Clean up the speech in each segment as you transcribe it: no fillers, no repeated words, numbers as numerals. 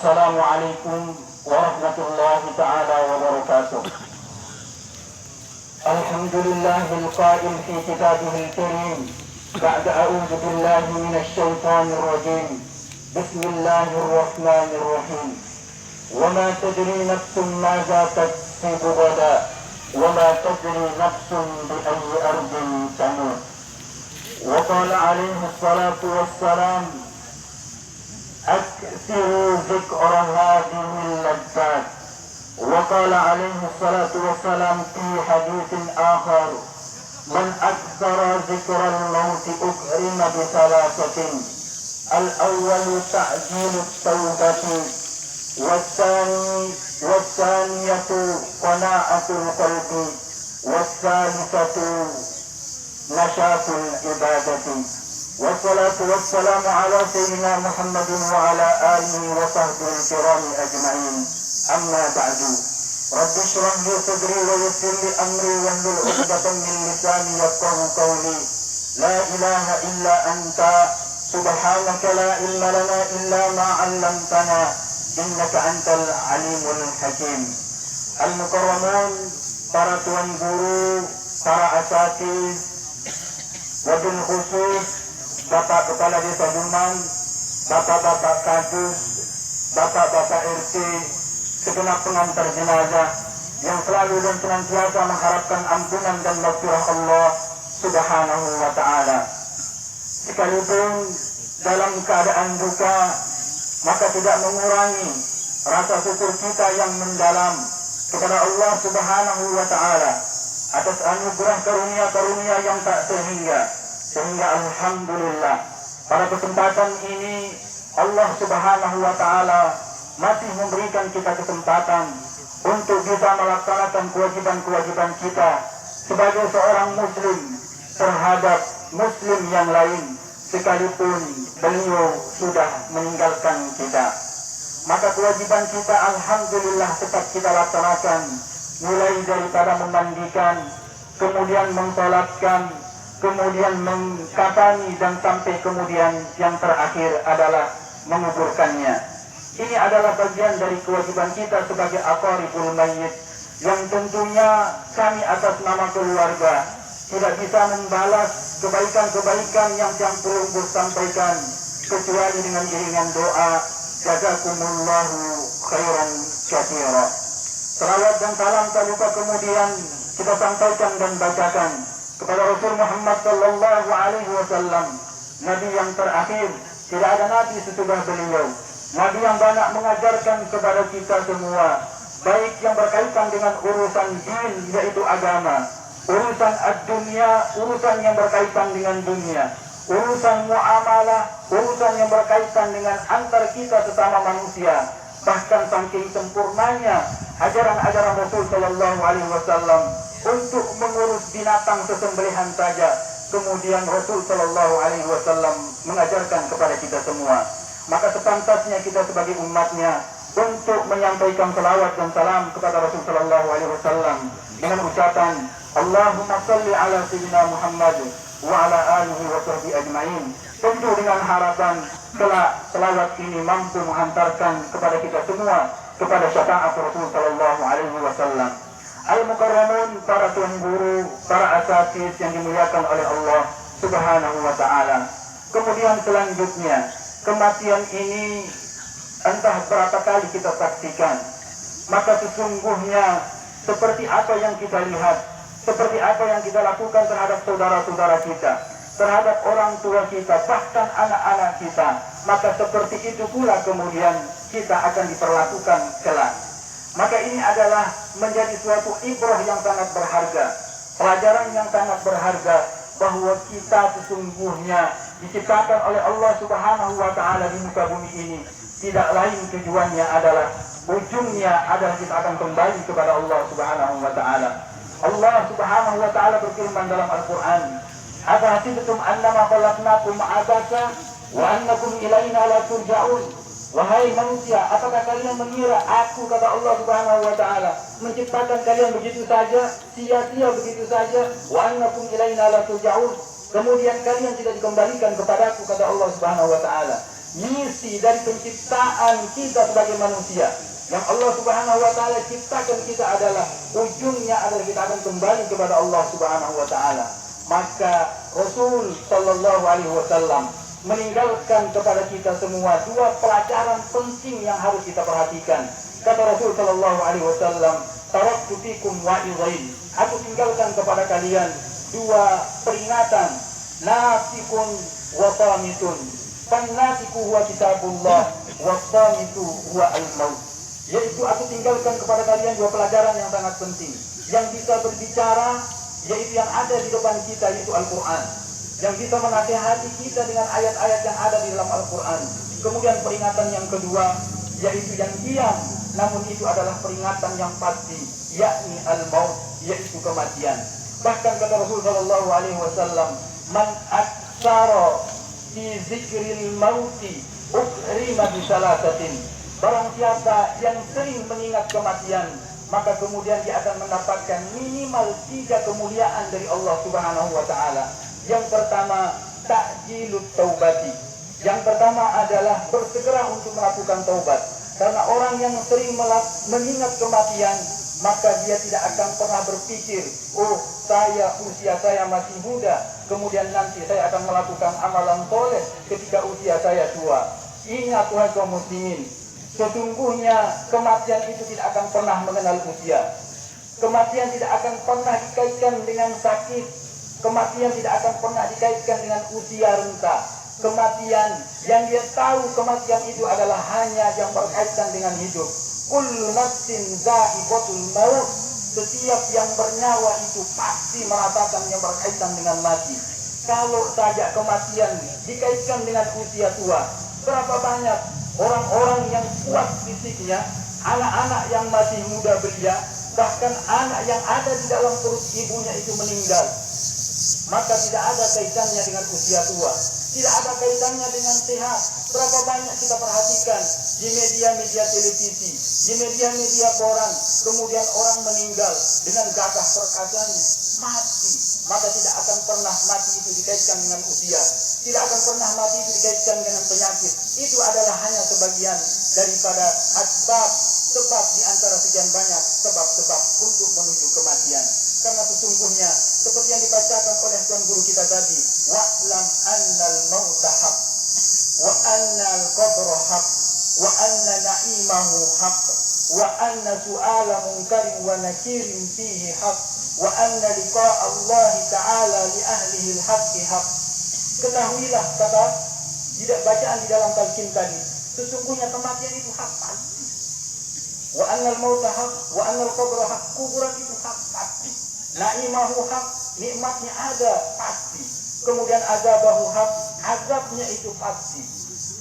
Assalamualaikum warahmatullahi ta'ala wabarakatuh. Alhamdulillahil qail fi kitabihil karim ba'da a'udzu billahi minasy syaithanir rajim. Bismillahirrahmanirrahim. Wa ma tadri nafsun madza taksibu ghadan wa ma tadri nafsun bi ayyi ardin tamut. Wa qala alaihi salatu wassalam أكثروا ذكر هذه اللذات. وقال عليه الصلاة والسلام في حديث آخر من أكثر ذكر الموت أكرم بثلاثة: الأول تعجيل التوبة، والثانية قناعة القلب، والثالثة نشاط العبادة. والصلاة والسلام على سيدنا محمد وعلى آله وصحبه الكرام أجمعين. أما بعد، رب اشرح لي صدري ويسر لي أمري واحلل عقدة من لساني يفقهوا قولي. لا إله إلا أنت سبحانك لا علم لنا إلا ما علمتنا إنك أنت العليم الحكيم. المكرمون para tuan guru, para asatidz, wabil khusus Bapak Kepala Desa Dumang, Bapak-Bapak Kadus, Bapak-Bapak RT, segenap pengantar jenazah yang selalu dan senantiasa mengharapkan ampunan dan maghfirah Allah Subhanahu wa Ta'ala. Sekalipun dalam keadaan duka, maka tidak mengurangi rasa syukur kita yang mendalam kepada Allah Subhanahu wa Ta'ala atas anugerah karunia-karunia yang tak sehingga alhamdulillah pada kesempatan ini Allah Subhanahu wa Ta'ala masih memberikan kita kesempatan untuk bisa melaksanakan kewajiban-kewajiban kita sebagai seorang muslim terhadap muslim yang lain sekalipun beliau sudah meninggalkan kita. Maka kewajiban kita alhamdulillah tetap kita laksanakan, mulai daripada memandikan, kemudian mensolatkan, kemudian mengkafani, dan sampai kemudian yang terakhir adalah menguburkannya. Ini adalah bagian dari kewajiban kita sebagai aqaribul mayyit, yang tentunya kami atas nama keluarga tidak bisa membalas kebaikan-kebaikan yang Pelunggus sampaikan kecuali dengan iringan doa jazakumullahu khairan katsira. Salawat dan salam tak lupa kemudian kita sampaikan dan bacakan kepada Rasul Muhammad sallallahu alaihi wasallam, Nabi yang terakhir, tidak ada nabi sesudah beliau, Nabi yang banyak mengajarkan kepada kita semua, baik yang berkaitan dengan urusan din yaitu agama, urusan ad-dunya, urusan yang berkaitan dengan dunia, urusan muamalah, urusan yang berkaitan dengan antar kita sesama manusia, bahkan saking sempurnanya ajaran-ajaran Rasul sallallahu alaihi wasallam untuk mengurus binatang sesembelihan saja, kemudian Rasul sallallahu alaihi wasallam mengajarkan kepada kita semua. Maka sepantasnya kita sebagai umatnya untuk menyampaikan salawat dan salam kepada Rasul sallallahu alaihi wasallam dengan ucapan Allahumma salli ala sayyidina Muhammad wa ala alihi wa sahbihi ajma'in. Tentu dengan harapan kelak salawat ini mampu menghantarkan kepada kita semua kepada syafaat Rasul sallallahu alaihi wasallam. Al-Mukarramun, para tuan guru, para asatidz yang dimuliakan oleh Allah Subhanahu wa Ta'ala. Kemudian selanjutnya, kematian ini entah berapa kali kita saksikan. Maka sesungguhnya seperti apa yang kita lihat, seperti apa yang kita lakukan terhadap saudara-saudara kita, terhadap orang tua kita, bahkan anak-anak kita, maka seperti itu pula kemudian kita akan diperlakukan kelak. Maka ini adalah menjadi suatu ibrah yang sangat berharga, pelajaran yang sangat berharga, bahwa kita sesungguhnya diciptakan oleh Allah Subhanahu wa Ta'ala di muka bumi ini tidak lain tujuannya adalah, ujungnya adalah kita akan kembali kepada Allah Subhanahu wa Ta'ala. Allah Subhanahu wa Ta'ala berfirman dalam Al-Quran, "Afahasibtum annama khalaqnakum abasa wa annakum ilaina la turja'un." Wahai manusia, apakah kalian mengira aku, kata Allah Subhanahu wa Ta'ala, menciptakan kalian begitu saja, sia-sia begitu saja, wa annakum ilaina la turja'un, kemudian kalian tidak dikembalikan kepadaku, kata Allah Subhanahu wa Ta'ala. misi dari penciptaan kita sebagai manusia yang Allah Subhanahu wa taala ciptakan kita adalah ujungnya adalah kita akan kembali kepada Allah Subhanahu wa taala. Maka Rasul sallallahu alaihi wasallam meninggalkan kepada kita semua dua pelajaran penting yang harus kita perhatikan. Kata Rasul sallallahu alaihi wasallam, "Taraktu fikum wa'izain." Aku tinggalkan kepada kalian dua peringatan, nasikun wa samitun. Fannasiku huwa kitabullah wa samitu huwa al-maut. Yaitu aku tinggalkan kepada kalian dua pelajaran yang sangat penting yang bisa berbicara, yaitu yang ada di depan kita, yaitu Al-Quran, yang bisa menasihati kita dengan ayat-ayat yang ada di dalam Al-Quran. Kemudian peringatan yang kedua, yaitu yang diam, namun itu adalah peringatan yang pasti, yakni al-maut, yaitu kematian. Bahkan kata Rasul sallallahu alaihi wasallam, "Man aktsara fi zikril mauti ukrima bi salasatin." Barang siapa yang sering mengingat kematian, maka kemudian dia akan mendapatkan minimal 3 kemuliaan dari Allah Subhanahu wa taala. Yang pertama, ta'jilut taubati. Yang pertama adalah bersegera untuk melakukan taubat. Karena orang yang sering mengingat kematian, maka dia tidak akan pernah berpikir, oh usia saya masih muda, kemudian nanti saya akan melakukan amalan soleh ketika usia saya tua. Ingat wahai kaum muslimin, sesungguhnya kematian itu tidak akan pernah mengenal usia. Kematian tidak akan pernah dikaitkan dengan sakit. Kematian tidak akan pernah dikaitkan dengan usia renta. Kematian yang dia tahu, kematian itu adalah hanya yang berkaitan dengan hidup. Kullu nafsin dha'iqatul maut. Setiap yang bernyawa itu pasti merasakan yang berkaitan dengan mati. Kalau saja kematian dikaitkan dengan usia tua, berapa banyak orang-orang yang kuat fisiknya, anak-anak yang masih muda belia, bahkan anak yang ada di dalam perut ibunya itu meninggal. Maka tidak ada kaitannya dengan usia tua, tidak ada kaitannya dengan sehat. Berapa banyak kita perhatikan di media-media televisi, di media-media koran, kemudian orang meninggal dengan gagah perkasanya, mati. Maka tidak akan pernah mati itu dikaitkan dengan usia, tidak akan pernah mati itu dikaitkan dengan penyakit. Itu adalah hanya sebagian daripada sebab di antara sekian banyak sebab-sebab untuk menuju kematian. Karena sesungguhnya seperti yang dibacakan oleh Tuan Guru kita tadi, wa'lam annal mauta haq, wa annal qabra haq, wa anna na'imahu haq, wa anna su'ala munkarin wa nakirin fihi haq, wa anna liqa' Allah ta'ala li ahlihi al-haqqi haq. Ketahuilah, kata bacaan di dalam talqin tadi, sesungguhnya kematian itu hak pasti. Wa annal mauta haq, wa annal qabra haq, kuburan itu hak pasti. Na'imahu haq, nikmatnya ada pasti. Kemudian azabahu haq, azabnya itu pasti.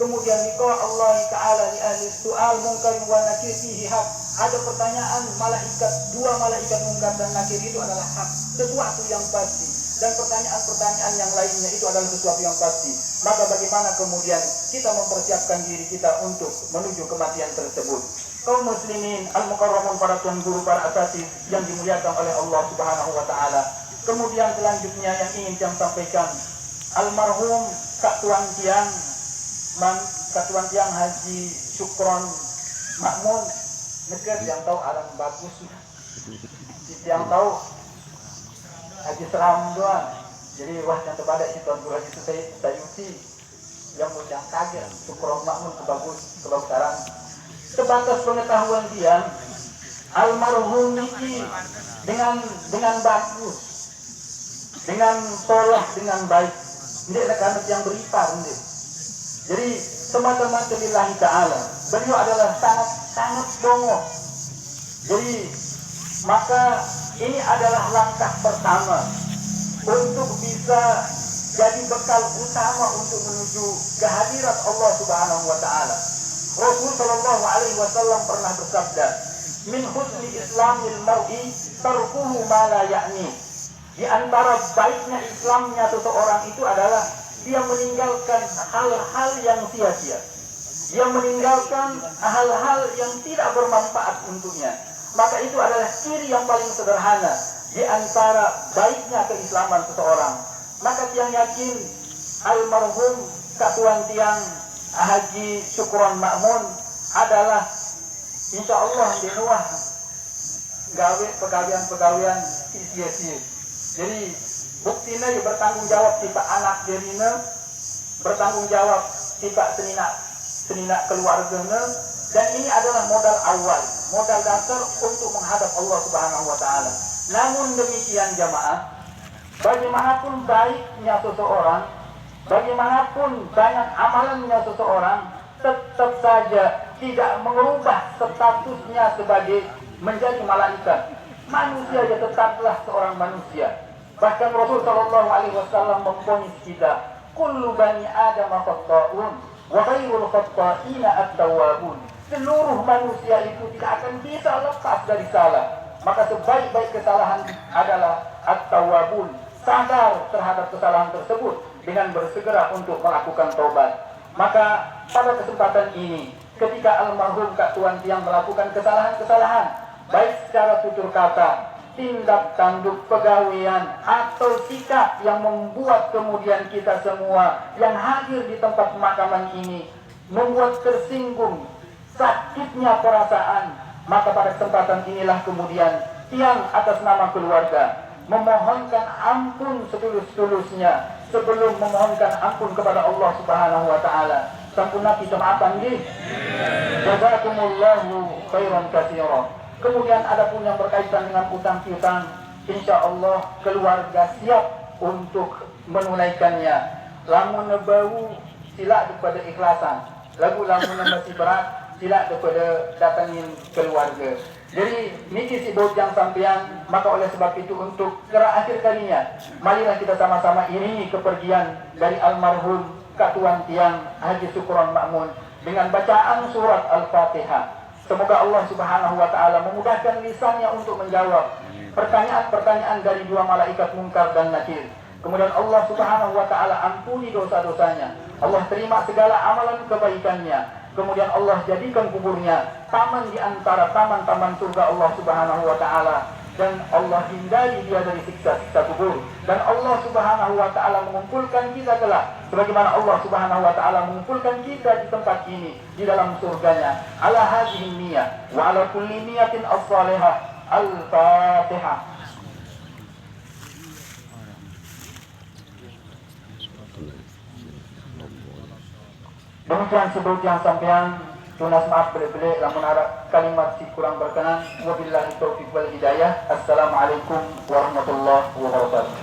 Kemudian liqa' Allah ta'ala li ahli su'al munkarin wa nakir fihi haq. Ada pertanyaan dua malaikat munkar dan nakir itu adalah hak, sesuatu yang pasti. Dan pertanyaan-pertanyaan yang lainnya itu adalah sesuatu yang pasti. Maka bagaimana kemudian kita mempersiapkan diri kita untuk menuju kematian tersebut? Kaum muslimin al-mukarramun, para tuan guru, para asatidz yang dimuliakan oleh Allah Subhanahu wa taala. Kemudian selanjutnya yang ingin saya sampaikan, almarhum Kak Tuan Tiang Haji Syukron Makmun Negeri yang tahu alam bagus, yang tahu Haji Seram doang. Jadi wah yang terbadak si Tuan Guru Haji Sayuti yang kaget Syukron Makmun kebagusan. Sebatas pengetahuan dia, almarhum ini dengan bagus, dengan soleh, dengan baik. Ini adalah karena yang beripar. Jadi semata-mata lillahi ta'ala. Beliau adalah sangat dongo. Jadi maka ini adalah langkah pertama untuk bisa jadi bekal utama untuk menuju kehadirat Allah Subhanahu wa taala. Rasul sallallahu alaihi wasallam pernah bersabda, "Min husni islamil mar'i tarkuhu ma la ya'ni." Di antara baiknya Islamnya seseorang itu adalah dia meninggalkan hal-hal yang sia-sia. Dia meninggalkan hal-hal yang tidak bermanfaat untuknya. Maka itu adalah ciri yang paling sederhana di antara baiknya keislaman seseorang. Maka Tiang yakin almarhum Kak Tuan Tiang Haji Syukron Makmun adalah insya Allah di Nuah gawe pegawaian sia-sia. Jadi buktinya ya bertanggung jawab tipe anak dirinya, bertanggung jawab tipe senina keluarganya, dan ini adalah modal awal, modal dasar untuk menghadap Allah Subhanahu wa taala. Namun demikian jamaah, bagaimanapun baiknya seseorang, bagaimanapun banyak amalannya seseorang, tetap saja tidak mengubah statusnya sebagai menjadi malaikat. Manusia ya tetaplah seorang manusia. Bahkan Rasul Shallallahu Alaihi Wasallam memvonis kita, kullu bani Adam khata'un, wa khairul khata'ina at-tawwabun. Seluruh manusia itu tidak akan bisa lepas dari salah. Maka sebaik-baik kesalahan adalah at-tawwabun, sadar terhadap kesalahan tersebut dengan bersegera untuk melakukan taubat. Maka pada kesempatan ini, ketika almarhum Kak Tuan Tiang melakukan kesalahan-kesalahan, baik secara tutur kata, tindak tanduk pegawaian, atau sikap yang membuat kemudian kita semua yang hadir di tempat pemakaman ini membuat tersinggung, sakitnya perasaan, maka pada kesempatan inilah kemudian Tiang atas nama keluarga memohonkan ampun setulus-tulusnya sebelum memohonkan ampun kepada Allah Subhanahu wa taala. Sampun kita maafkan nggih. Jazakumullahu khairan katsiran. Kemudian ada pun yang berkaitan dengan utang piutang, insya Allah keluarga siap untuk menunaikannya. Lamun bau sila kepada ikhlasan, lagu lamun masih berat sila kepada datangin keluarga. Jadi niki si bojang sampean, maka oleh sebab itu untuk terakhir kalinya, marilah kita sama-sama iringi kepergian dari almarhum Kak Tuan Tiang Haji Syukron Makmun dengan bacaan surat Al-Fatihah. Semoga Allah Subhanahu wa taala memudahkan lisannya untuk menjawab pertanyaan-pertanyaan dari dua malaikat Munkar dan Nakir. Kemudian Allah Subhanahu wa taala ampuni dosa-dosanya. Allah terima segala amalan kebaikannya. Kemudian Allah jadikan kuburnya taman di antara taman-taman surga Allah Subhanahu wa taala, dan Allah hindari dia dari siksa-siksa kubur, dan Allah Subhanahu wa taala mengumpulkan kita kelak sebagaimana Allah Subhanahu wa taala mengumpulkan kita di tempat ini di dalam surganya. Ala hadhihi niyyah wa ala kulli niyatin as-salihah. Al-Fatihah. Demikian sebut yang sampean, tunas maaf beli-beli lamun ada kalimat si kurang berkenan. Wabillahi taufiq wal hidayah. Assalamualaikum warahmatullahi wabarakatuh.